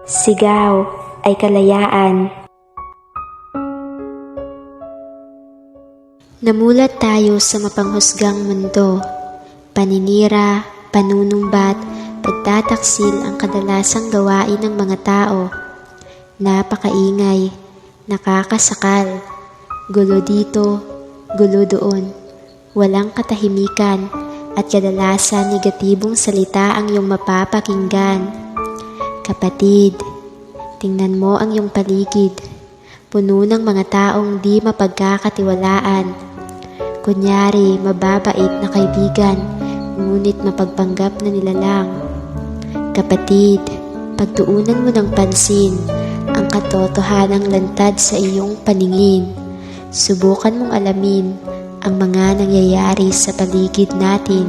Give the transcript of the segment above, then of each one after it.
Sigaw ay kalayaan. Namulat tayo sa mapanghusgang mundo. Paninira, panunumbat, pagtataksil ang kadalasang gawain ng mga tao. Napakaingay, nakakasakal, gulo dito, gulo doon. Walang katahimikan at kadalasan negatibong salita ang iyong mapapakinggan. Kapatid, tingnan mo ang iyong paligid. Puno ng mga taong di mapagkakatiwalaan. Kunyari, mababait na kaibigan, ngunit mapagpanggap na nilalang. Kapatid, pagtuunan mo ng pansin ang katotohanang lantad sa iyong paningin. Subukan mong alamin ang mga nangyayari sa paligid natin.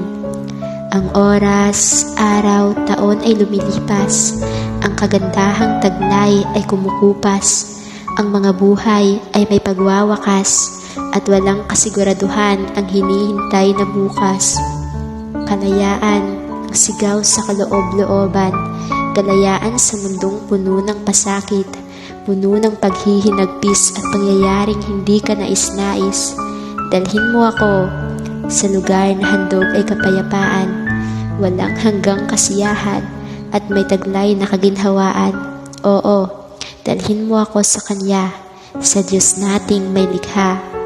Ang oras, araw, taon ay lumilipas. Ang kagandahang taglay ay kumukupas. Ang mga buhay ay may pagwawakas at walang kasiguraduhan ang hinihintay na bukas. Kalayaan ang sigaw sa kaloob-looban. Kalayaan sa mundong puno ng pasakit, puno ng paghihinagpis at pangyayaring hindi ka nais-nais. Dalhin mo ako sa lugar na handog ay kapayapaan, walang hanggang kasiyahan at may taglay na kaginhawaan. Oo, dalhin mo ako sa Kanya, sa Diyos nating may likha.